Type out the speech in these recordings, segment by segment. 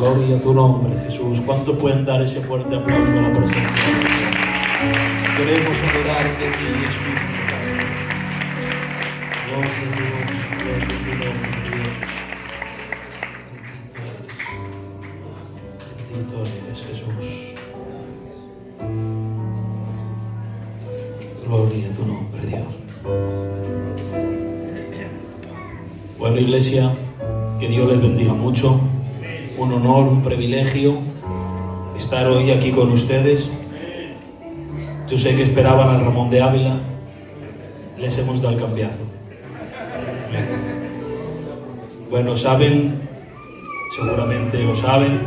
Gloria a tu nombre, Jesús. ¿Cuántos pueden dar ese fuerte aplauso a la presencia del Señor? Queremos adorarte a ti, Espíritu. Gloria a tu nombre, Dios. Bendito eres, Jesús. Gloria a tu nombre, Dios. Bueno, iglesia, que Dios les bendiga mucho. Un honor, un privilegio estar hoy aquí con ustedes. Yo sé que esperaban al Ramón de Ávila, les hemos dado el cambiazo. Bueno, saben, seguramente lo saben,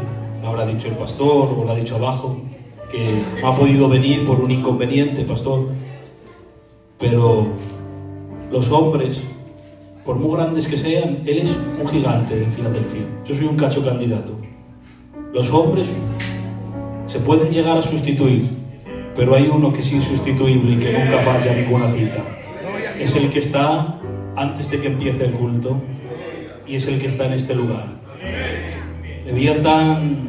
lo habrá dicho el pastor o lo ha dicho abajo, que no ha podido venir por un inconveniente, pastor. Pero los hombres, por muy grandes que sean, él es un gigante en Filadelfia. Yo soy un cacho candidato. Los hombres se pueden llegar a sustituir, pero hay uno que es insustituible y que nunca falla ninguna cita. Es el que está antes de que empiece el culto y es el que está en este lugar. Me veía tan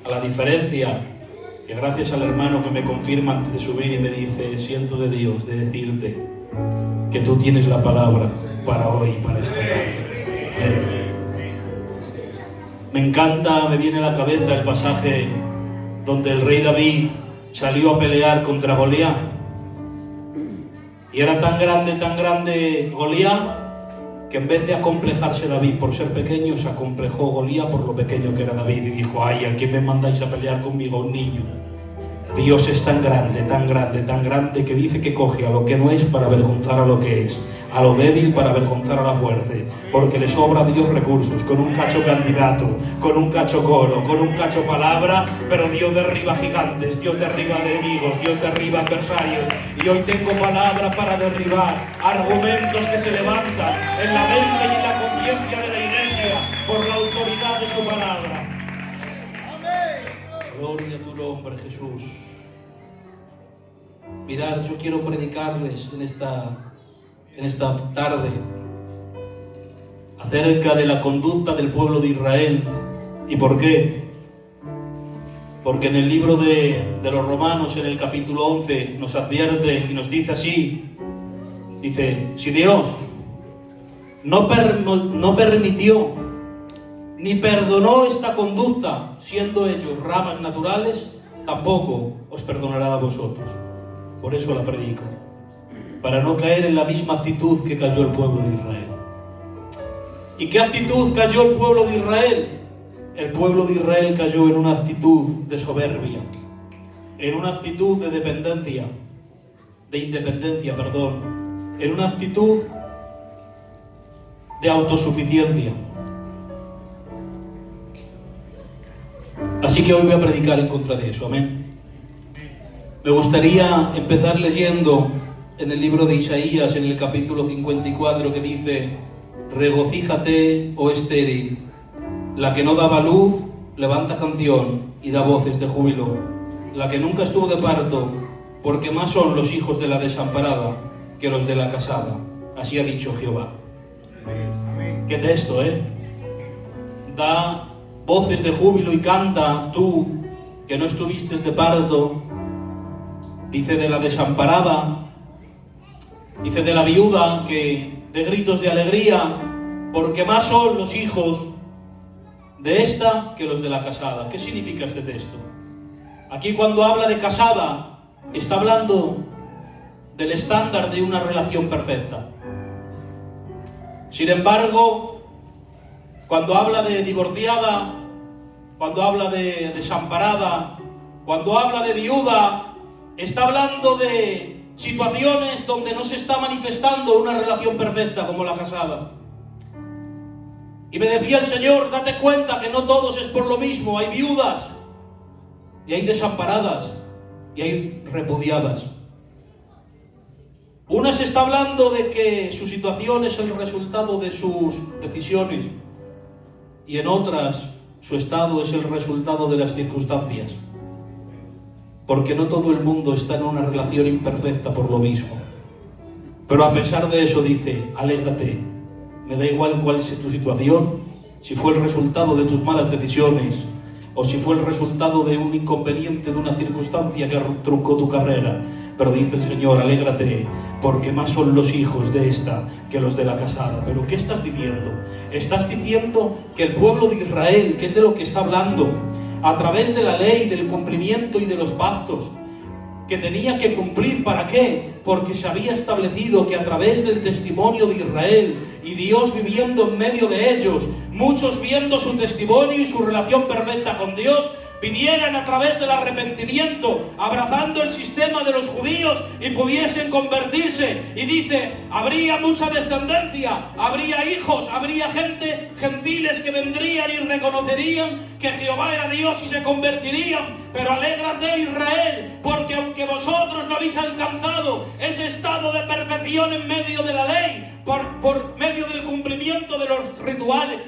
a la diferencia, que gracias al hermano que me confirma antes de subir y me dice: siento de Dios de decirte que tú tienes la palabra para hoy, para esta tarde. Me encanta, me viene a la cabeza el pasaje donde el rey David salió a pelear contra Goliat. Y era tan grande Goliat, que en vez de acomplejarse David por ser pequeño, se acomplejó Goliat por lo pequeño que era David y dijo: ay, ¿a quién me mandáis a pelear conmigo, un niño? Dios es tan grande que dice que coge a lo que no es para avergonzar a lo que es, a lo débil para avergonzar a la fuerte, porque le sobra a Dios recursos, con un cacho candidato, con un cacho coro, con un cacho palabra, pero Dios derriba gigantes, Dios derriba enemigos, Dios derriba adversarios. Y hoy tengo palabra para derribar argumentos que se levantan en la mente y en la conciencia de la iglesia por la autoridad de su palabra. Gloria a tu nombre, Jesús. Mirad, yo quiero predicarles en esta tarde acerca de la conducta del pueblo de Israel. ¿Y por qué? Porque en el libro de los Romanos, en el capítulo 11, nos advierte y nos dice así. Dice: si Dios no permitió ni perdonó esta conducta, siendo ellos ramas naturales, tampoco os perdonará a vosotros. Por eso la predico, para no caer en la misma actitud que cayó el pueblo de Israel. ¿Y qué actitud cayó el pueblo de Israel? El pueblo de Israel cayó en una actitud de soberbia, en una actitud de independencia, en una actitud de autosuficiencia. Así que hoy voy a predicar en contra de eso, amén. Me gustaría empezar leyendo en el libro de Isaías, en el capítulo 54, que dice: regocíjate, oh estéril, la que no daba luz, levanta canción y da voces de júbilo, la que nunca estuvo de parto, porque más son los hijos de la desamparada que los de la casada. Así ha dicho Jehová. Qué texto, Da voces de júbilo y canta, tú que no estuviste de parto. Dice de la desamparada, dice de la viuda que de gritos de alegría, porque más son los hijos de esta que los de la casada. ¿Qué significa este texto? Aquí, cuando habla de casada, está hablando del estándar de una relación perfecta. Sin embargo, cuando habla de divorciada, cuando habla de desamparada, cuando habla de viuda, está hablando de situaciones donde no se está manifestando una relación perfecta como la casada. Y me decía el Señor: date cuenta que no todos es por lo mismo. Hay viudas y hay desamparadas y hay repudiadas. Unas está hablando de que su situación es el resultado de sus decisiones, y en otras su estado es el resultado de las circunstancias. Porque no todo el mundo está en una relación imperfecta por lo mismo. Pero a pesar de eso dice: alégrate, Me da igual cuál es tu situación, si fue el resultado de tus malas decisiones, o si fue el resultado de un inconveniente, de una circunstancia que truncó tu carrera. Pero dice el Señor, alégrate, porque más son los hijos de esta que los de la casada. ¿Pero qué estás diciendo? Estás diciendo que el pueblo de Israel, que es de lo que está hablando, a través de la ley, del cumplimiento y de los pactos, que tenía que cumplir. ¿Para qué? Porque se había establecido que a través del testimonio de Israel y Dios viviendo en medio de ellos, muchos viendo su testimonio y su relación perfecta con Dios, vinieran a través del arrepentimiento, abrazando el sistema de los judíos y pudiesen convertirse. Y dice, habría mucha descendencia, habría hijos, habría gentiles que vendrían y reconocerían que Jehová era Dios y se convertirían. Pero alégrate, Israel, porque aunque vosotros no habéis alcanzado ese estado de perfección en medio de la ley, por medio del cumplimiento de los rituales,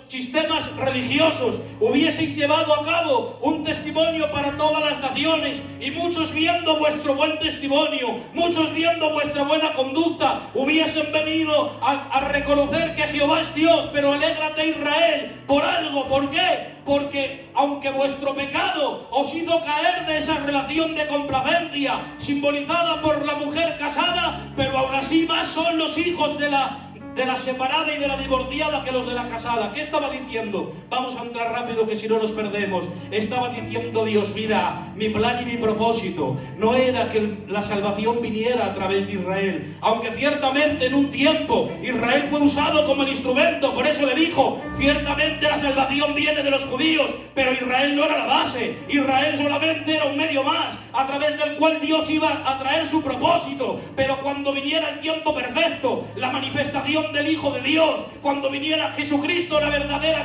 sistemas religiosos, hubieseis llevado a cabo un testimonio para todas las naciones, y muchos viendo vuestro buen testimonio, muchos viendo vuestra buena conducta, hubiesen venido a reconocer que Jehová es Dios. Pero alégrate, Israel, por algo. ¿Por qué? Porque aunque vuestro pecado os hizo caer de esa relación de complacencia simbolizada por la mujer casada, pero aún así más son los hijos de la separada y de la divorciada que los de la casada. ¿Qué estaba diciendo? Vamos a entrar rápido, que si no nos perdemos. Estaba diciendo Dios, mira, mi plan y mi propósito no era que la salvación viniera a través de Israel, aunque ciertamente en un tiempo Israel fue usado como el instrumento. Por eso le dijo, ciertamente la salvación viene de los judíos, pero Israel no era la base. Israel solamente era un medio más, a través del cual Dios iba a traer su propósito. Pero cuando viniera el tiempo perfecto, la manifestación del Hijo de Dios, cuando viniera Jesucristo, la verdadera,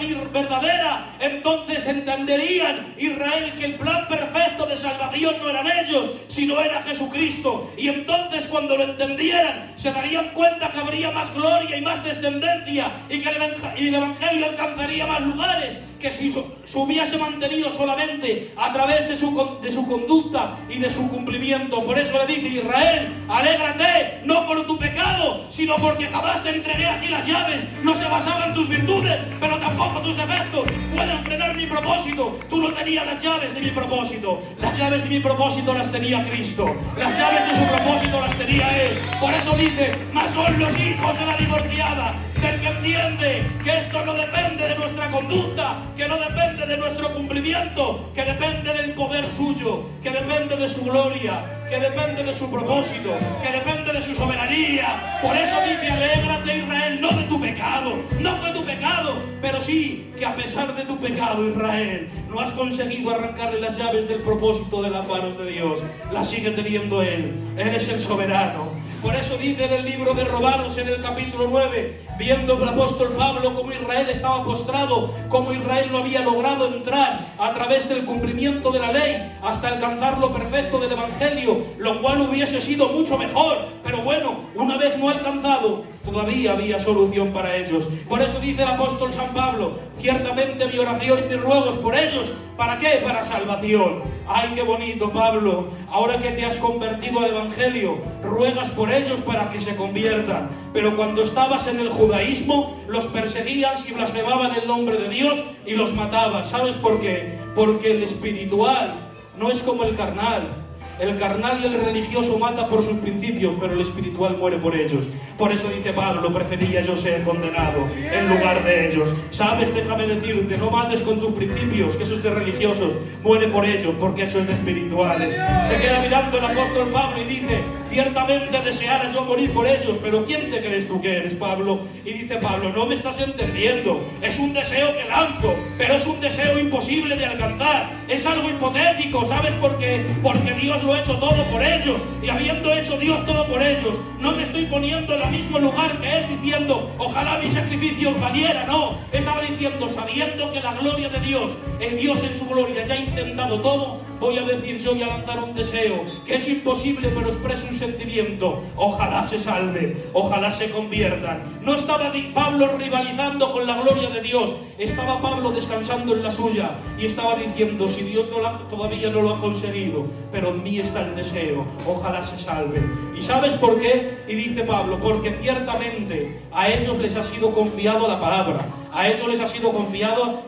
entonces entenderían Israel que el plan perfecto de salvación no eran ellos, sino era Jesucristo. Y entonces, cuando lo entendieran, se darían cuenta que habría más gloria y más descendencia, y que el Evangelio alcanzaría más lugares, que si se hubiese mantenido solamente a través de su conducta y de su cumplimiento. Por eso le dice, Israel, alégrate, no por tu pecado, sino porque jamás te entregué aquí las llaves. No se basaban tus virtudes, pero tampoco tus defectos pueden frenar mi propósito. Tú no tenías las llaves de mi propósito. Las llaves de mi propósito las tenía Cristo. Las llaves de su propósito las tenía Él. Por eso dice, más son los hijos de la divorciada, del que entiende que esto no depende de nuestra conducta, que no depende de nuestro cumplimiento, que depende del poder suyo, que depende de su gloria, que depende de su propósito, que depende de su soberanía. Por eso dice, alégrate, Israel, no de tu pecado, no de tu pecado, pero sí que a pesar de tu pecado, Israel, no has conseguido arrancarle las llaves del propósito de las manos de Dios. Las sigue teniendo Él. Él es el soberano. Por eso dice en el libro de Romanos, en el capítulo 9, viendo el apóstol Pablo cómo Israel estaba postrado, cómo Israel no había logrado entrar a través del cumplimiento de la ley hasta alcanzar lo perfecto del Evangelio, lo cual hubiese sido mucho mejor. Pero bueno, una vez no alcanzado, todavía había solución para ellos. Por eso dice el apóstol San Pablo, ciertamente mi oración y mis ruegos por ellos, ¿para qué? Para salvación. Ay, qué bonito, Pablo. Ahora que te has convertido al Evangelio, ruegas por ellos para que se conviertan. Pero cuando estabas en el judaísmo, los perseguían si blasfemaban el nombre de Dios y los mataban. ¿Sabes por qué? Porque el espiritual no es como el carnal. El carnal y el religioso mata por sus principios, pero el espiritual muere por ellos. Por eso dice Pablo, prefería yo ser condenado en lugar de ellos. ¿Sabes? Déjame decirte, no mates con tus principios, que eso es de religiosos. Muere por ellos, porque eso es de espirituales. Se queda mirando el apóstol Pablo y dice, ciertamente deseara yo morir por ellos, pero ¿quién te crees tú que eres, Pablo? Y dice Pablo, no me estás entendiendo. Es un deseo que lanzo, pero es un deseo imposible de alcanzar. Es algo hipotético, ¿sabes por qué? Porque Dios lo ha hecho todo por ellos, y habiendo hecho Dios todo por ellos, no me estoy poniendo en el mismo lugar que Él diciendo, ojalá mi sacrificio valiera. No, estaba diciendo, sabiendo que la gloria de Dios, el Dios en su gloria ya ha intentado todo, voy a decir yo y a lanzar un deseo que es imposible, pero expreso un sentimiento. Ojalá se salven, ojalá se conviertan. No estaba Pablo rivalizando con la gloria de Dios, estaba Pablo descansando en la suya y estaba diciendo: si Dios todavía no lo ha conseguido, pero en mí está el deseo, ojalá se salven. ¿Y sabes por qué? Y dice Pablo: porque ciertamente a ellos les ha sido confiado la palabra, a ellos les ha sido confiado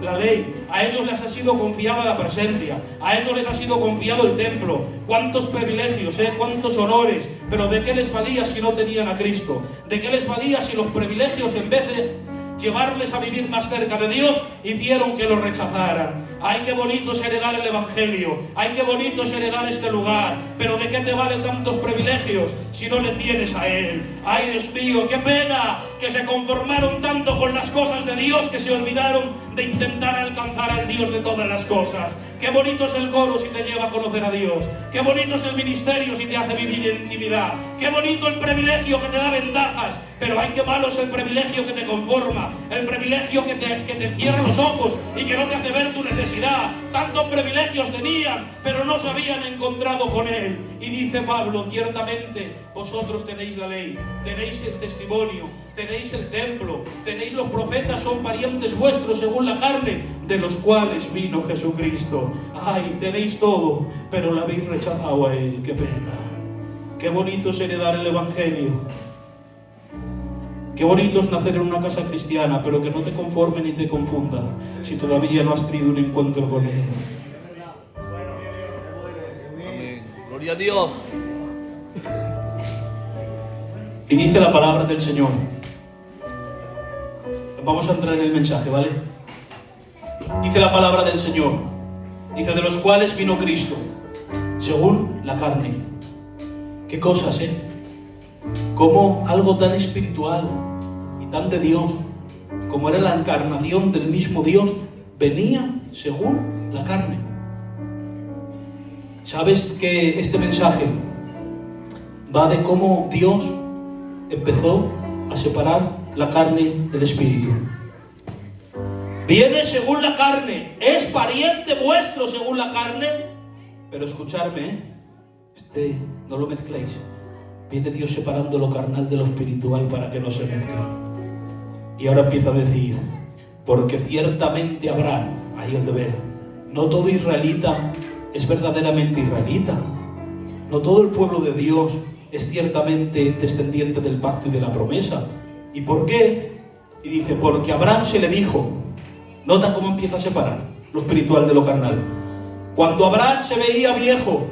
la ley, a ellos les ha sido confiada la presencia, a ellos les ha sido confiado el templo. Cuántos privilegios, cuántos honores, pero ¿de qué les valía si no tenían a Cristo? ¿De qué les valía si los privilegios, en vez de llevarles a vivir más cerca de Dios, hicieron que lo rechazaran? Ay, qué bonito es heredar el Evangelio, ay, qué bonito es heredar este lugar, pero ¿de qué te valen tantos privilegios si no le tienes a Él? Ay, Dios mío, qué pena que se conformaron tanto con las cosas de Dios que se olvidaron de intentar alcanzar al Dios de todas las cosas. Qué bonito es el coro si te lleva a conocer a Dios, qué bonito es el ministerio si te hace vivir en intimidad, qué bonito el privilegio que te da ventajas, pero ay, qué malo es el privilegio que te conforma, el privilegio que te cierra los ojos y que no te hace ver tu necesidad. Tantos privilegios tenían, pero no se habían encontrado con Él. Y dice Pablo: ciertamente vosotros tenéis la ley, tenéis el testimonio, tenéis el templo, tenéis los profetas, son parientes vuestros según la carne, de los cuales vino Jesucristo. Ay, tenéis todo, pero lo habéis rechazado a Él. Qué pena. Qué bonito es heredar el Evangelio. Qué bonito es nacer en una casa cristiana, pero que no te conforme ni te confunda si todavía no has tenido un encuentro con Él. Amén. Gloria a Dios. Y dice la palabra del Señor. Vamos a entrar en el mensaje, ¿vale? Dice la palabra del Señor. Dice: de los cuales vino Cristo, según la carne. Qué cosas, como algo tan espiritual y tan de Dios, como era la encarnación del mismo Dios, venía según la carne. ¿Sabes que este mensaje va de cómo Dios empezó a separar la carne del espíritu? Viene según la carne, es pariente vuestro según la carne, pero escuchadme, no lo mezcléis. Viene Dios separando lo carnal de lo espiritual para que no se mezclen. Y ahora empieza a decir: porque ciertamente Abraham, ahí el deber, no todo israelita es verdaderamente israelita, no todo el pueblo de Dios es ciertamente descendiente del pacto y de la promesa. ¿Y por qué? Y dice: porque a Abraham se le dijo. Nota cómo empieza a separar lo espiritual de lo carnal. Cuando Abraham se veía viejo,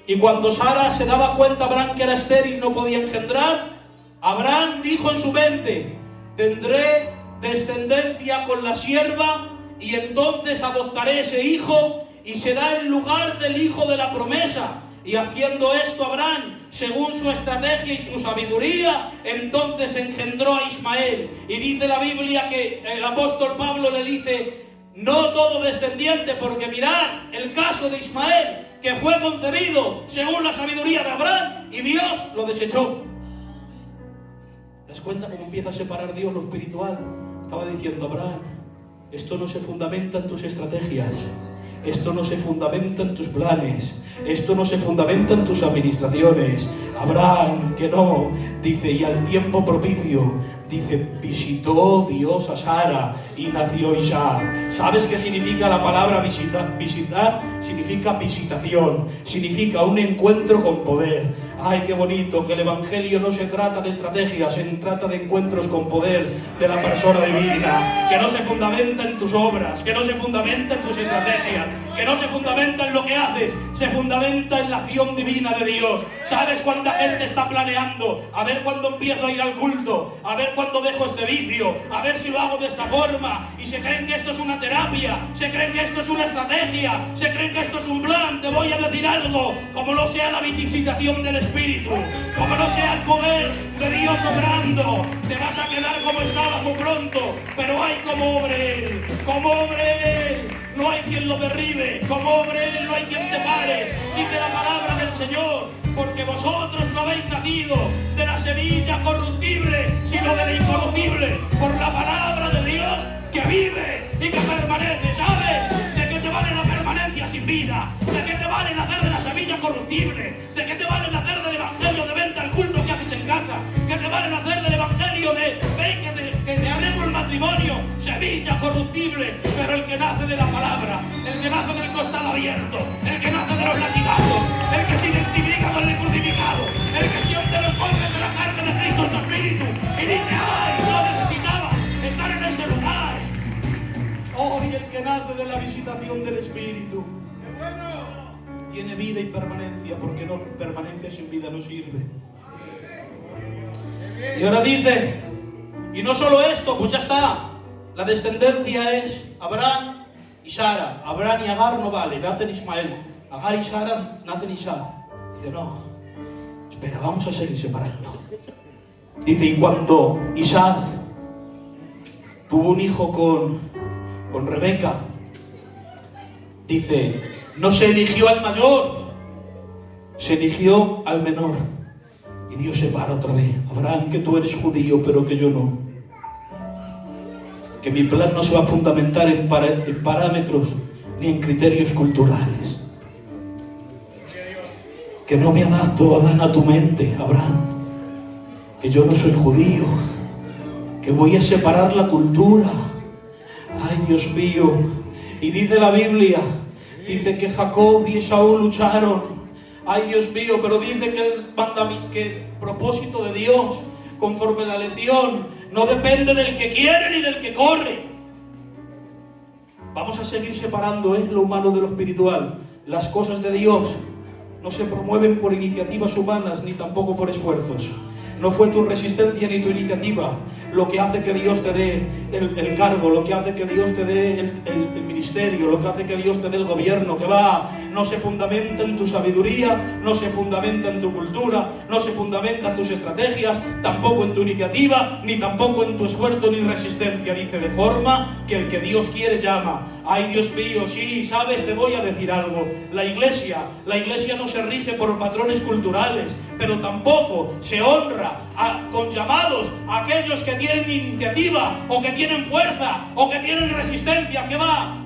y cuando Sara se daba cuenta, Abraham, que era estéril y no podía engendrar, Abraham dijo en su mente: tendré descendencia con la sierva, y entonces adoptaré ese hijo, y será el lugar del hijo de la promesa. Y haciendo esto Abraham, según su estrategia y su sabiduría, entonces engendró a Ismael. Y dice la Biblia que el apóstol Pablo le dice: no todo descendiente, porque mirad el caso de Ismael, que fue concebido según la sabiduría de Abraham, y Dios lo desechó. ¿Te das cuenta cómo empieza a separar Dios lo espiritual? Estaba diciendo Abraham: esto no se fundamenta en tus estrategias, esto no se fundamenta en tus planes, esto no se fundamenta en tus administraciones. Abraham, que no, dice, y al tiempo propicio, dice, visitó Dios a Sara y nació Isaac. ¿Sabes qué significa la palabra visitar? Visitar significa visitación, significa un encuentro con poder. Ay, qué bonito, que el Evangelio no se trata de estrategias, se trata de encuentros con poder de la persona divina, que no se fundamenta en tus obras, que no se fundamenta en tus estrategias, que no se fundamenta en lo que haces, se fundamenta en la acción divina de Dios. ¿Sabes cuánta gente está planeando? A ver cuándo empiezo a ir al culto, a ver cuándo dejo este vicio, a ver si lo hago de esta forma, y se creen que esto es una terapia, se creen que esto es una estrategia, se creen que esto es un plan. Te voy a decir algo: como no sea la visitación del Espíritu, como no sea el poder de Dios obrando, te vas a quedar como estabas muy pronto. Pero hay como obre Él, como obre Él, no hay quien lo derribe, como obre Él, no hay quien te pare. Dice la palabra del Señor: porque vosotros no habéis nacido de la semilla corruptible, sino de la incorruptible, por la palabra de Dios que vive y que permanece. ¿Sabes de qué te vale la permanencia si sin vida? ¿De qué te vale nacer de la semilla corruptible? ¿De qué te vale nacer del evangelio de venta al culto que haces en casa? ¿Qué te vale nacer del evangelio de ven que te arreglo el matrimonio? Semilla corruptible. Pero el que nace de la palabra, el que nace del costado abierto, el que nace de los latigazos, el que se identifica con el crucificado, el que siente los golpes de la carne de Cristo en su espíritu y dice, ¡ay, yo necesitaba estar en ese lugar! Hoy el que nace de la visitación del Espíritu tiene vida y permanencia, porque no, permanencia sin vida no sirve. Y ahora dice, y no solo esto, pues ya está, la descendencia es Abraham y Sara. Abraham y Agar no vale, nacen Ismael. Agar y Sara nacen Isaac. Dice, no, espera, vamos a seguir separando. Dice, y cuando Isaac tuvo un hijo con Rebeca, dice, no se eligió al mayor, se eligió al menor. Y Dios separa otra vez. Abraham, que tú eres judío, pero que yo no. Que mi plan no se va a fundamentar en parámetros ni en criterios culturales. Que no me adapto, Adán, a tu mente, Abraham. Que yo no soy judío. Que voy a separar la cultura. Ay, Dios mío. Y dice la Biblia, dice que Jacob y Esaú lucharon. Ay, Dios mío, pero dice que el propósito de Dios, conforme la lección, no depende del que quiere ni del que corre. Vamos a seguir separando lo humano de lo espiritual. Las cosas de Dios no se promueven por iniciativas humanas ni tampoco por esfuerzos. No fue tu resistencia ni tu iniciativa lo que hace que Dios te dé el cargo, lo que hace que Dios te dé el ministerio, lo que hace que Dios te dé el gobierno, que no se fundamenta en tu sabiduría, no se fundamenta en tu cultura, no se fundamenta en tus estrategias, tampoco en tu iniciativa, ni tampoco en tu esfuerzo ni resistencia. Dice, de forma que el que Dios quiere llama. Ay, Dios mío, sí, sabes, te voy a decir algo. La iglesia no se rige por patrones culturales, pero tampoco se honra con llamados a aquellos que tienen iniciativa, o que tienen fuerza, o que tienen resistencia.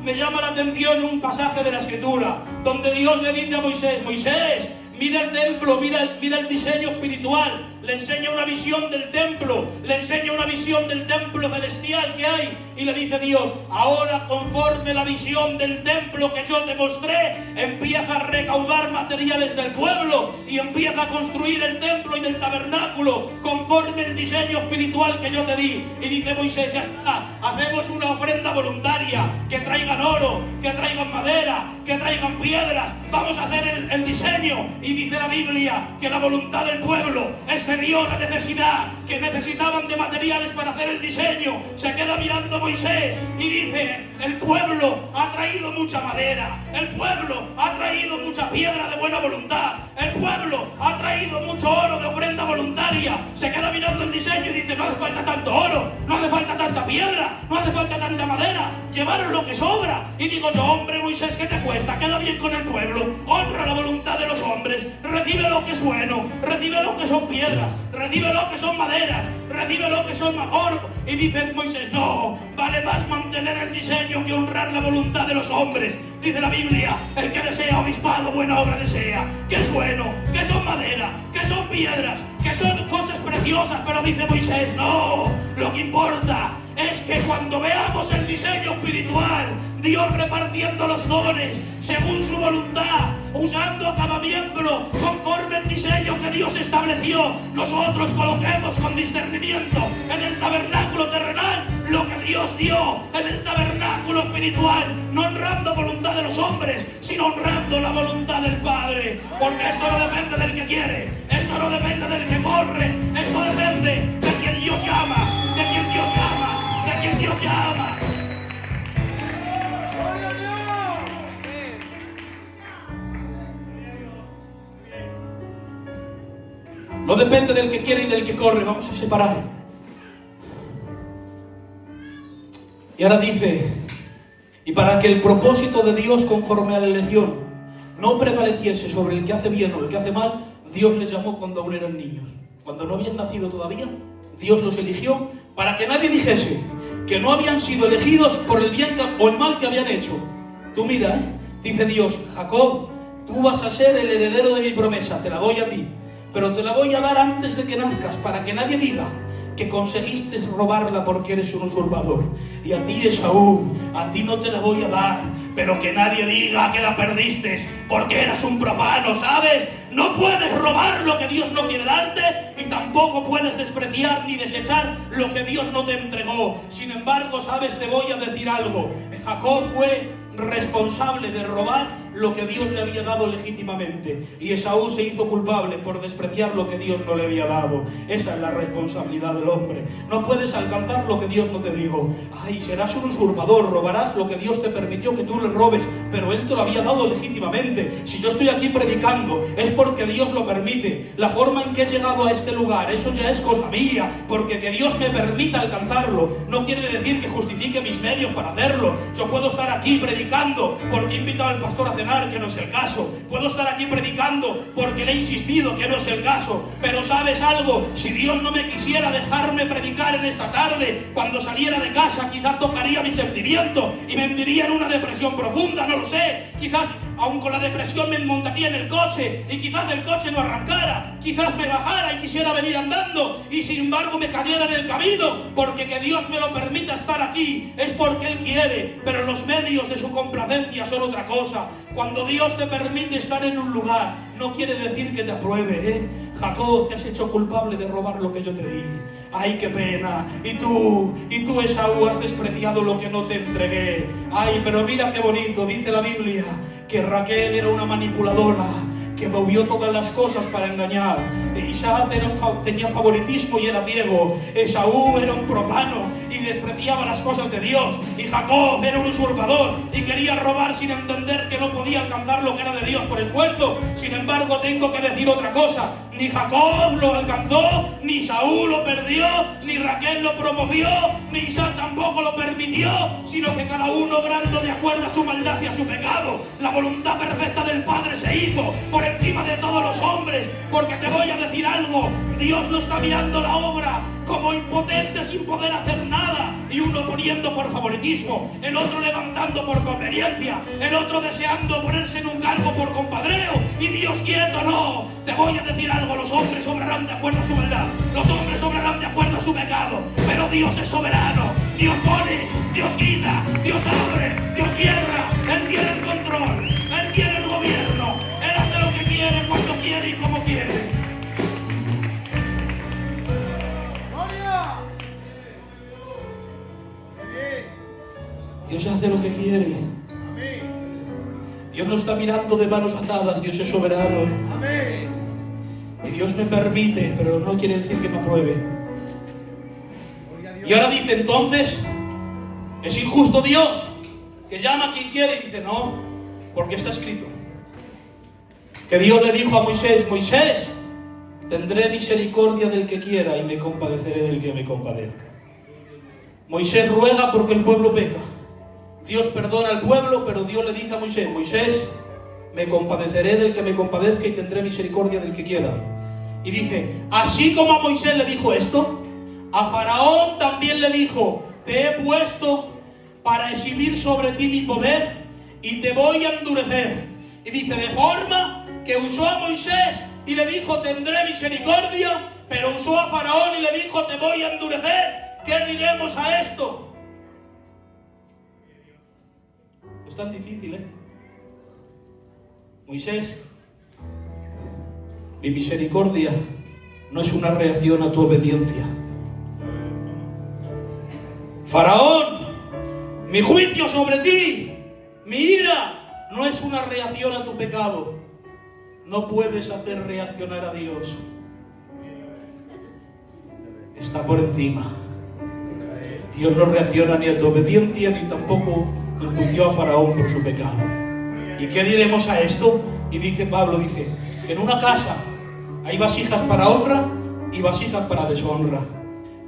Me llama la atención un pasaje de la Escritura, donde Dios le dice a Moisés, mira el templo, mira el diseño espiritual. Le enseña una visión del templo, le enseña una visión del templo celestial que hay, y le dice Dios, ahora conforme la visión del templo que yo te mostré, empieza a recaudar materiales del pueblo y empieza a construir el templo y el tabernáculo conforme el diseño espiritual que yo te di. Y dice Moisés, ya está, hacemos una ofrenda voluntaria, que traigan oro, que traigan madera, que traigan piedras, vamos a hacer el diseño. Y dice la Biblia que la voluntad del pueblo excedió la necesidad, que necesitaban de materiales para hacer el diseño. Se queda mirando Moisés y dice, el pueblo ha traído mucha madera, el pueblo ha traído mucha piedra de buena voluntad, el pueblo ha traído mucho oro de ofrenda voluntaria. Se queda mirando el diseño y dice, no hace falta tanto oro, no hace falta tanta piedra, no hace falta tanta madera, llevaron lo que sobra. Y digo yo, hombre, Moisés, ¿qué te cuesta? Queda bien con el pueblo, honra la voluntad de los hombres, recibe lo que es bueno, recibe lo que son piedras, recibe lo que son maderas, recibe lo que son oro. Y dice Moisés, no, vale más mantener el diseño que honrar la voluntad de los hombres. Dice la Biblia, el que desea obispado, buena obra desea. Que es bueno, que son madera, que son piedras, que son cosas preciosas. Pero dice Moisés, no, lo que importa es que cuando veamos el diseño espiritual, Dios repartiendo los dones según su voluntad, usando a cada miembro conforme el diseño que Dios estableció, nosotros coloquemos con discernimiento en el tabernáculo terrenal lo que Dios dio en el tabernáculo espiritual, no honrando voluntad de los hombres, sino honrando la voluntad del Padre. Porque esto no depende del que quiere, esto no depende del que corre, esto depende de quien Dios llama, de quien Dios llama, de quien Dios llama. No depende del que quiere y del que corre, vamos a separar. Y ahora dice, y para que el propósito de Dios conforme a la elección no prevaleciese sobre el que hace bien o el que hace mal, Dios les llamó cuando aún eran niños. Cuando no habían nacido todavía, Dios los eligió para que nadie dijese que no habían sido elegidos por el bien o el mal que habían hecho. Tú mira, Dice Dios: Jacob, tú vas a ser el heredero de mi promesa, te la doy a ti, pero te la voy a dar antes de que nazcas, para que nadie diga que conseguiste robarla porque eres un usurpador. Y a ti, Esaú, a ti no te la voy a dar, pero que nadie diga que la perdiste porque eras un profano, ¿sabes? No puedes robar lo que Dios no quiere darte, y tampoco puedes despreciar ni desechar lo que Dios no te entregó. Sin embargo, ¿sabes? Te voy a decir algo. Jacob fue responsable de robar lo que Dios le había dado legítimamente, y Esaú se hizo culpable por despreciar lo que Dios no le había dado. Esa es la responsabilidad del hombre. No puedes alcanzar lo que Dios no te dijo. Ay, serás un usurpador, robarás lo que Dios te permitió que tú le robes, pero Él te lo había dado legítimamente. Si yo estoy aquí predicando, es porque Dios lo permite. La forma en que he llegado a este lugar, eso ya es cosa mía, porque que Dios me permita alcanzarlo no quiere decir que justifique mis medios para hacerlo. Yo puedo estar aquí predicando porque he invitado al pastor a cenar, que no es el caso. Puedo estar aquí predicando porque le he insistido, que no es el caso. Pero ¿sabes algo? Si Dios no me quisiera dejarme predicar en esta tarde, cuando saliera de casa quizás tocaría mi sentimiento y me hundiría en una depresión profunda, no lo sé. Quizás aún con la depresión me montaría en el coche y quizás el coche no arrancara, quizás me bajara y quisiera venir andando y sin embargo me cayera en el camino, porque que Dios me lo permita estar aquí es porque Él quiere, pero los medios de su complacencia son otra cosa. Cuando Dios te permite estar en un lugar, no quiere decir que te apruebe, ¿eh? Jacob, te has hecho culpable de robar lo que yo te di. Ay, qué pena. Y tú, Esaú, has despreciado lo que no te entregué. Ay, pero mira qué bonito, dice la Biblia, que Raquel era una manipuladora, que movió todas las cosas para engañar. Isaac tenía favoritismo y era ciego. Esaú era un profano y despreciaba las cosas de Dios. Y Jacob era un usurpador y quería robar sin entender que no podía alcanzar lo que era de Dios por esfuerzo. Sin embargo, tengo que decir otra cosa: ni Jacob lo alcanzó, ni Saúl lo perdió, ni Raquel lo promovió, ni Isaac tampoco lo permitió, sino que cada uno obrando de acuerdo a su maldad y a su pecado. La voluntad perfecta del Padre se hizo por encima de todos los hombres, porque te voy a decir algo: Dios no está mirando la obra como impotente sin poder hacer nada, y uno poniendo por favoritismo, el otro levantando por conveniencia, el otro deseando ponerse en un cargo por compadreo, y Dios quieto. No, te voy a decir algo: los hombres obrarán de acuerdo a su maldad, los hombres obrarán de acuerdo a su pecado, pero Dios es soberano. Dios pone, Dios quita, Dios abre, Dios cierra. Él tiene el control, Él tiene el gobierno, Él hace lo que quiere, cuando quiere y como quiere. Dios hace lo que quiere. Dios no está mirando de manos atadas, Dios es soberano. Y Dios me permite, pero no quiere decir que me apruebe. Y ahora dice entonces, ¿es injusto Dios que llama a quien quiere? Y dice no, porque está escrito que Dios le dijo a Moisés: Moisés, tendré misericordia del que quiera y me compadeceré del que me compadezca. Moisés ruega porque el pueblo peca. Dios perdona al pueblo, pero Dios le dice a Moisés: Moisés, me compadeceré del que me compadezca y tendré misericordia del que quiera. Y dice, así como a Moisés le dijo esto, a Faraón también le dijo: te he puesto para exhibir sobre ti mi poder y te voy a endurecer. Y dice, de forma que usó a Moisés y le dijo: tendré misericordia, pero usó a Faraón y le dijo: te voy a endurecer. ¿Qué diremos a esto? Es tan difícil, ¿eh? Moisés, mi misericordia no es una reacción a tu obediencia. Faraón, mi juicio sobre ti, mi ira, no es una reacción a tu pecado. No puedes hacer reaccionar a Dios. Está por encima. Dios no reacciona ni a tu obediencia, ni tampoco enjuició a Faraón por su pecado. ¿Y qué diremos a esto? Y dice Pablo, dice, en una casa hay vasijas para honra y vasijas para deshonra.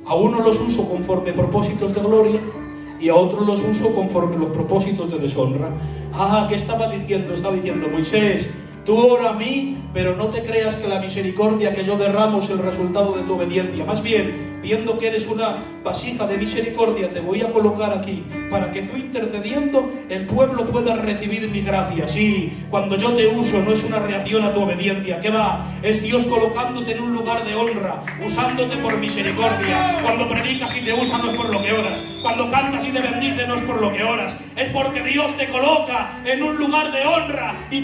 A uno los uso conforme propósitos de gloria y a otros los uso conforme los propósitos de deshonra. ¿Qué estaba diciendo? Estaba diciendo, Moisés, tú ora a mí, pero no te creas que la misericordia que yo derramo es el resultado de tu obediencia. Más bien, viendo que eres una vasija de misericordia, te voy a colocar aquí para que tú, intercediendo, el pueblo pueda recibir mi gracia. Sí, cuando yo te uso no es una reacción a tu obediencia, ¿qué va? Es Dios colocándote en un lugar de honra, usándote por misericordia. Cuando predicas y te usa no es por lo que oras, cuando cantas y te bendice no es por lo que oras, es porque Dios te coloca en un lugar de honra y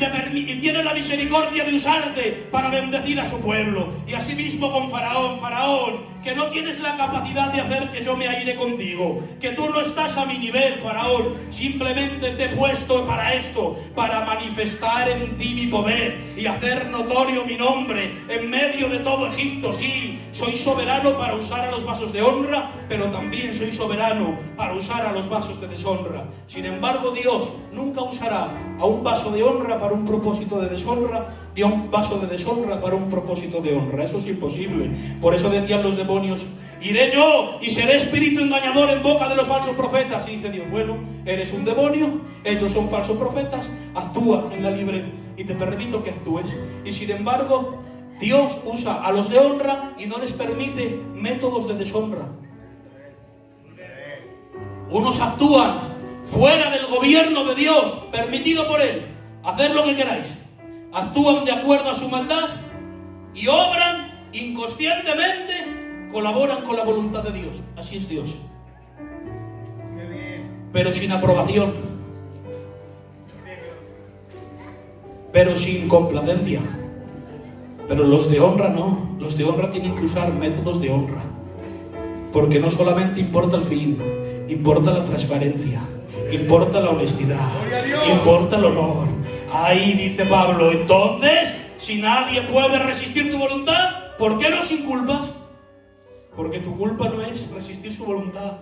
tiene la misericordia de usarte para bendecir a su pueblo. Y así mismo con Faraón, que no tienes la capacidad de hacer que yo me aire contigo, que tú no estás a mi nivel, Faraón, simplemente te he puesto para esto, para manifestar en ti mi poder y hacer notorio mi nombre en medio de todo Egipto. Sí, soy soberano para usar a los vasos de honra, pero también soy soberano para usar a los vasos de deshonra. Sin embargo, Dios nunca usará a un vaso de honra para un propósito de deshonra, ni a un vaso de deshonra para un propósito de honra. Eso es imposible. Por eso decían los demonios: iré yo y seré espíritu engañador en boca de los falsos profetas. Y dice Dios: bueno, eres un demonio, ellos son falsos profetas, actúa en la libre y te permito que actúes. Y sin embargo, Dios usa a los de honra y no les permite métodos de deshonra. Unos actúan fuera del gobierno de Dios, permitido por Él. Haced lo que queráis. Actúan de acuerdo a su maldad y obran inconscientemente, colaboran con la voluntad de Dios. Así es Dios. Pero sin aprobación, pero sin complacencia. Pero los de honra no. Los de honra tienen que usar métodos de honra, porque no solamente importa el fin, importa la transparencia, importa la honestidad, importa el honor. Ahí dice Pablo: entonces, si nadie puede resistir tu voluntad, ¿por qué nos inculpas? Porque tu culpa no es resistir su voluntad.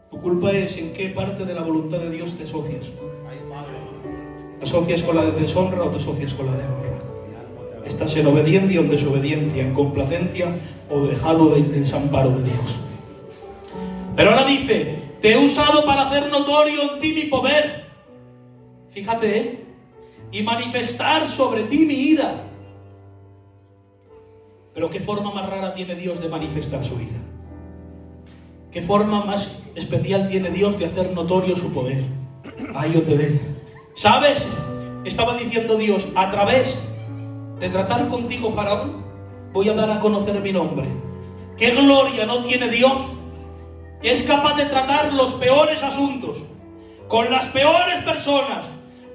Tu culpa es en qué parte de la voluntad de Dios te asocias. ¿Te asocias con la de deshonra o te asocias con la de honra? ¿Estás en obediencia o en desobediencia, en complacencia o dejado del desamparo de Dios? Pero ahora dice: te he usado para hacer notorio en ti mi poder. Fíjate, y manifestar sobre ti mi ira. Pero ¿qué forma más rara tiene Dios de manifestar su ira? ¿Qué forma más especial tiene Dios de hacer notorio su poder? Ahí yo te veo. ¿Sabes? Estaba diciendo Dios: a través de tratar contigo, Faraón, voy a dar a conocer mi nombre. ¿Qué gloria no tiene Dios, que es capaz de tratar los peores asuntos con las peores personas,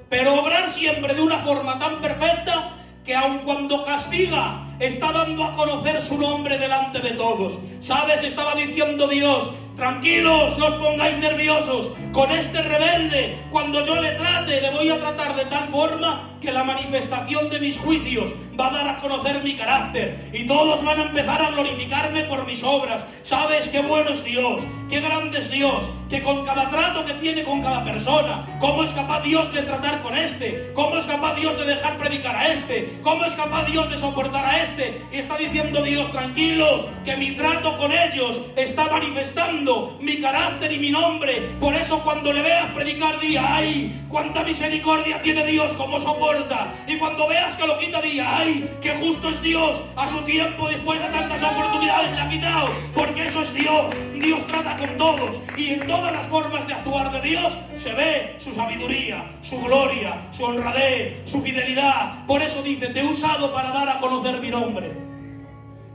pero obrar siempre de una forma tan perfecta que aun cuando castiga, está dando a conocer su nombre delante de todos? ¿Sabes? Estaba diciendo Dios: tranquilos, no os pongáis nerviosos. Con este rebelde, cuando yo le trate, le voy a tratar de tal forma que la manifestación de mis juicios va a dar a conocer mi carácter y todos van a empezar a glorificarme por mis obras. ¿Sabes qué bueno es Dios? Qué grande es Dios, que con cada trato que tiene con cada persona, cómo es capaz Dios de tratar con este, cómo es capaz Dios de dejar predicar a este, cómo es capaz Dios de soportar a este. Y está diciendo Dios: tranquilos, que mi trato con ellos está manifestando mi carácter y mi nombre. Por eso cuando le veas predicar, di: ¡ay, cuánta misericordia tiene Dios, cómo soporta! Y cuando veas que lo quita, di: ¡ay, qué justo es Dios! A su tiempo, después de tantas oportunidades, le ha quitado. Porque eso es Dios. Dios trata con todos, y en todas las formas de actuar de Dios se ve su sabiduría, su gloria, su honradez, su fidelidad. Por eso dice: te he usado para dar a conocer mi nombre.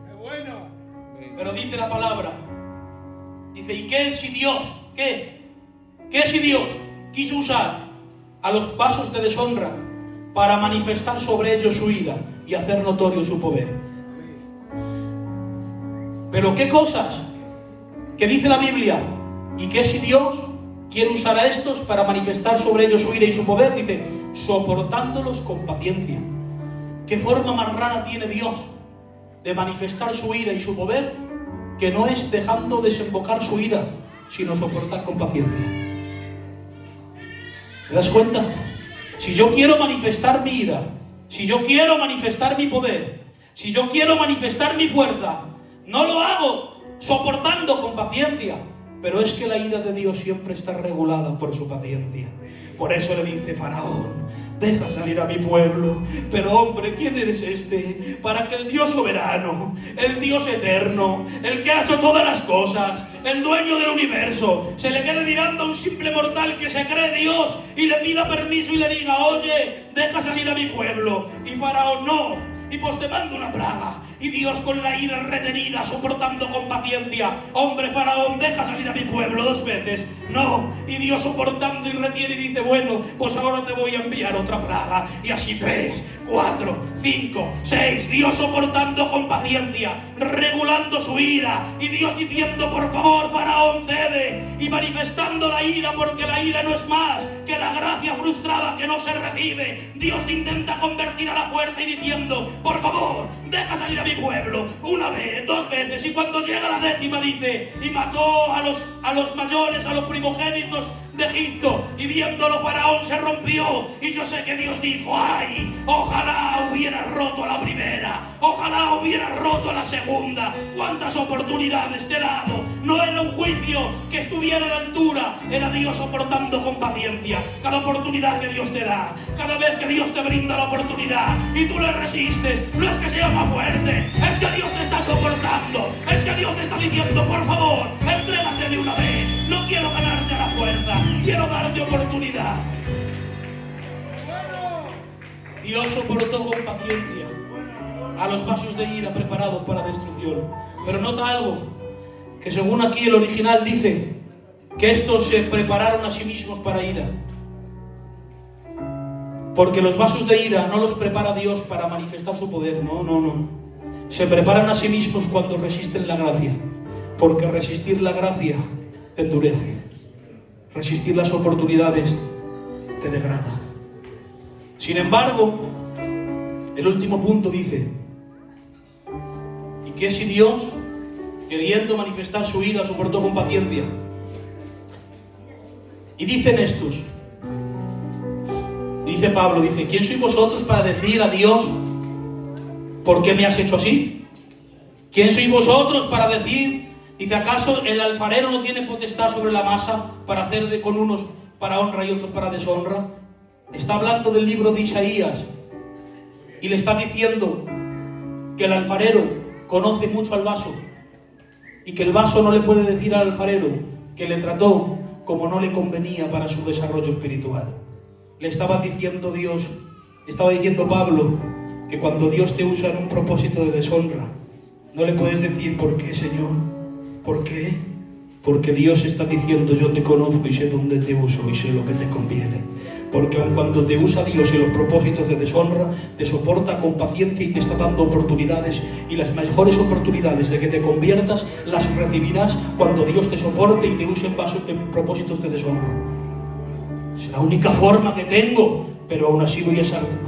¡Qué bueno! Pero dice la palabra, dice: ¿y qué si Dios? ¿Qué si Dios quiso usar a los vasos de deshonra para manifestar sobre ellos su ira y hacer notorio su poder? Pero ¿qué cosas? ¿Qué dice la Biblia? ¿Y qué si Dios quiere usar a estos para manifestar sobre ellos su ira y su poder? Dice: soportándolos con paciencia. ¿Qué forma más rara tiene Dios de manifestar su ira y su poder? Que no es dejando desembocar su ira, sino soportar con paciencia. ¿Te das cuenta? Si yo quiero manifestar mi ira, si yo quiero manifestar mi poder, si yo quiero manifestar mi fuerza, no lo hago soportando con paciencia, pero es que la ira de Dios siempre está regulada por su paciencia. Por eso le dice Faraón: deja salir a mi pueblo. Pero hombre, ¿quién eres este? Para que el Dios soberano, el Dios eterno, el que ha hecho todas las cosas, el dueño del universo, se le quede mirando a un simple mortal que se cree Dios y le pida permiso y le diga: oye, deja salir a mi pueblo. Y Faraón: no. Y pues te mando una plaga. Y Dios, con la ira retenida, soportando con paciencia: hombre, Faraón, deja salir a mi pueblo 2 veces. No. Y Dios, soportando y retiene, y dice: bueno, pues ahora te voy a enviar otra plaga. Y así 3, 4, 5, 6. Dios soportando con paciencia, regulando su ira. Y Dios diciendo: por favor, Faraón, cede. Y manifestando la ira, porque la ira no es más que la gracia frustrada que no se recibe. Dios te intenta convertir a la fuerza y diciendo: por favor, deja salir a mi pueblo. 1 vez, 2 veces, y cuando llega la 10ª dice: y mató a los mayores, a los primogénitos de Egipto. Y viéndolo Faraón se rompió. Y yo sé que Dios dijo: ay, ojalá hubieras roto a la primera, ojalá hubieras roto a la segunda. ¿Cuántas oportunidades te he dado? No era un juicio que estuviera a la altura, era Dios soportando con paciencia cada oportunidad que Dios te da. Cada vez que Dios te brinda la oportunidad y tú le resistes, no es que sea más fuerte, es que Dios te está soportando, es que Dios te está diciendo: por favor, entrégate de una vez. No quiero ganarte a la fuerza, quiero darte oportunidad. Dios soportó con paciencia a los vasos de ira preparados para destrucción. Pero nota algo, que según aquí el original dice que estos se prepararon a sí mismos para ira. Porque los vasos de ira no los prepara Dios para manifestar su poder, no. Se preparan a sí mismos cuando resisten la gracia. Porque resistir la gracia te endurece. Resistir las oportunidades te degrada. Sin embargo, el último punto dice: ¿y qué si Dios, queriendo manifestar su ira, soportó con paciencia? Y dicen estos, dice Pablo, dice: ¿quién sois vosotros para decir a Dios: ¿por qué me has hecho así? ¿Quién sois vosotros para decir? Dice: ¿acaso el alfarero no tiene potestad sobre la masa para hacer con unos para honra y otros para deshonra? Está hablando del libro de Isaías y le está diciendo que el alfarero conoce mucho al vaso y que el vaso no le puede decir al alfarero que le trató como no le convenía para su desarrollo espiritual. Le estaba diciendo Dios, estaba diciendo Pablo, que cuando Dios te usa en un propósito de deshonra, no le puedes decir: ¿por qué, Señor? ¿Por qué? Porque Dios está diciendo: yo te conozco y sé dónde te uso y sé lo que te conviene. Porque aun cuando te usa Dios en los propósitos de deshonra, te soporta con paciencia y te está dando oportunidades, y las mejores oportunidades de que te conviertas las recibirás cuando Dios te soporte y te use en propósitos de deshonra. Es la única forma que tengo, pero aún así voy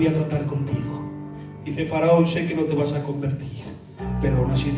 a tratar contigo. Dice Faraón: sé que no te vas a convertir, pero aún así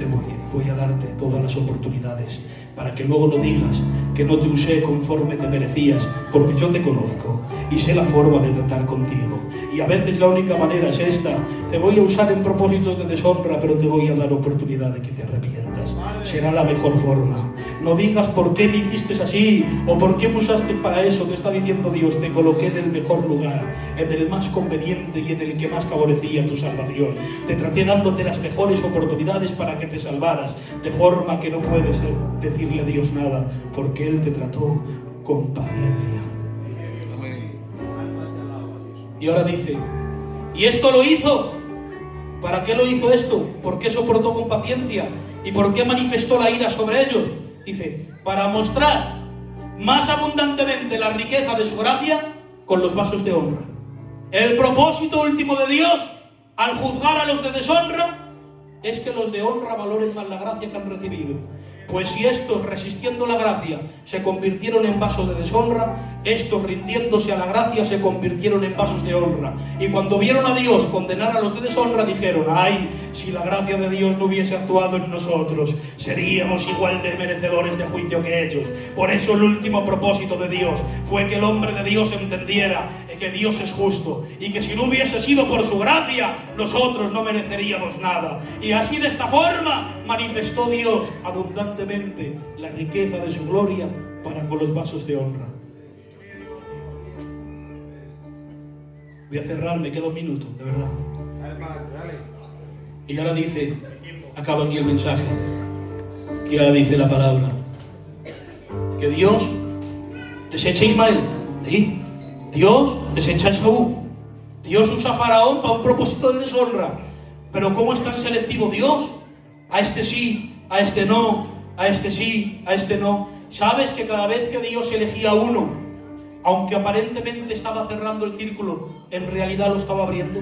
voy a darte todas las oportunidades para que luego no digas que no te usé conforme te merecías, porque yo te conozco y sé la forma de tratar contigo. Y a veces la única manera es esta: te voy a usar en propósitos de deshonra, pero te voy a dar oportunidad de que te arrepientas. Será la mejor forma. No digas: ¿por qué me hiciste así? O ¿por qué me usaste para eso? Te está diciendo Dios: te coloqué en el mejor lugar, en el más conveniente y en el que más favorecía tu salvación. Te traté dándote las mejores oportunidades para que te salvaras, de forma que no puedes decirle a Dios nada, porque Él te trató con paciencia. Y ahora dice: ¿y esto lo hizo? ¿Para qué lo hizo esto? ¿Por qué soportó con paciencia? ¿Y por qué manifestó la ira sobre ellos? Dice: para mostrar más abundantemente la riqueza de su gracia con los vasos de honra. El propósito último de Dios al juzgar a los de deshonra es que los de honra valoren más la gracia que han recibido. Pues si estos, resistiendo la gracia, se convirtieron en vasos de deshonra, Estos, rindiéndose a la gracia, se convirtieron en vasos de honra. Y cuando vieron a Dios condenar a los de deshonra, dijeron: ¡ay! Si la gracia de Dios no hubiese actuado en nosotros, seríamos igual de merecedores de juicio que ellos. Por eso el último propósito de Dios fue que el hombre de Dios entendiera que Dios es justo y que si no hubiese sido por su gracia, nosotros no mereceríamos nada. Y así, de esta forma, manifestó Dios abundantemente la riqueza de su gloria para con los vasos de honra. Voy a cerrar, me queda un minuto, de verdad. Y ahora dice, acaba aquí el mensaje, que ahora dice la palabra, que Dios desecha a Ismael, ¿sí? Dios desecha a Esaú. Dios usa a Faraón para un propósito de deshonra. Pero ¿cómo es tan selectivo Dios? A este sí, a este no, a este sí, a este no. ¿Sabes que cada vez que Dios elegía a uno, aunque aparentemente estaba cerrando el círculo, en realidad lo estaba abriendo?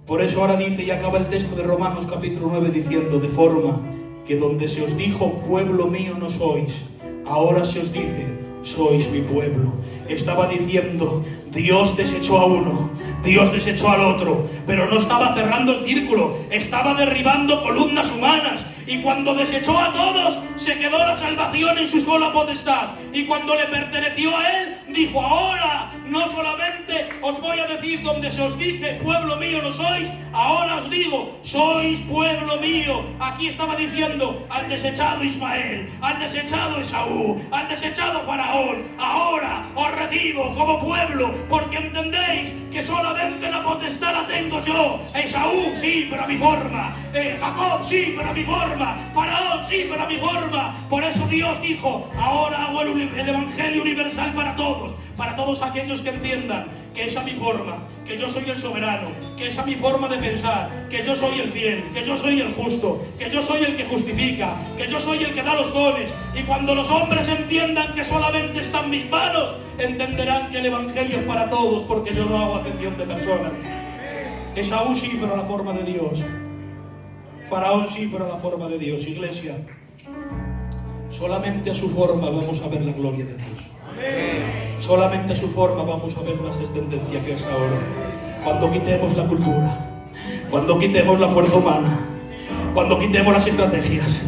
Por eso ahora dice, y acaba el texto de Romanos capítulo 9 diciendo: de forma que donde se os dijo pueblo mío no sois, ahora se os dice sois mi pueblo. Estaba diciendo, Dios desechó a uno, Dios desechó al otro, pero no estaba cerrando el círculo, estaba derribando columnas humanas. Y cuando desechó a todos, se quedó la salvación en su sola potestad. Y cuando le perteneció a él, dijo: ahora no solamente os voy a decir donde se os dice pueblo mío no sois, ahora os digo, sois pueblo mío. Aquí estaba diciendo al desechado Ismael, al desechado Esaú, al desechado Faraón: ahora os recibo como pueblo, porque entendéis que solamente la potestad la tengo yo. Esaú sí, pero a mi forma. Jacob sí, pero a mi forma. Faraón sí, pero a mi forma. Por eso Dios dijo: ahora hago el evangelio universal para todos aquellos que entiendan que es a mi forma, que yo soy el soberano, que es a mi forma de pensar, que yo soy el fiel, que yo soy el justo, que yo soy el que justifica, que yo soy el que da los dones. Y cuando los hombres entiendan que solamente está en mis manos, entenderán que el evangelio es para todos, porque yo no hago acepción de personas. Esaú sí, pero a la forma de Dios. Faraón sí, pero a la forma de Dios. Iglesia, solamente a su forma vamos a ver la gloria de Dios. Solamente a su forma vamos a ver más descendencia que es ahora. Cuando quitemos la cultura, cuando quitemos la fuerza humana, cuando quitemos las estrategias,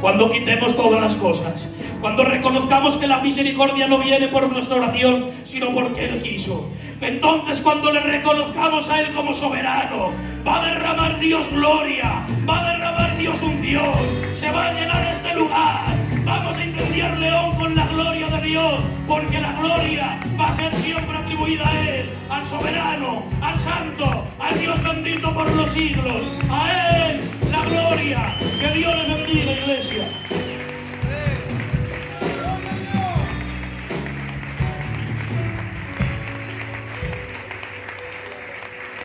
cuando quitemos todas las cosas, cuando reconozcamos que la misericordia no viene por nuestra oración, sino porque Él quiso. Entonces, cuando le reconozcamos a Él como soberano, va a derramar Dios gloria, va a derramar Dios unción, se va a llenar este lugar. Vamos a incendiar León con la gloria de Dios, porque la gloria va a ser siempre atribuida a Él, al soberano, al santo, al Dios bendito por los siglos. A Él la gloria. Que Dios le bendiga, iglesia.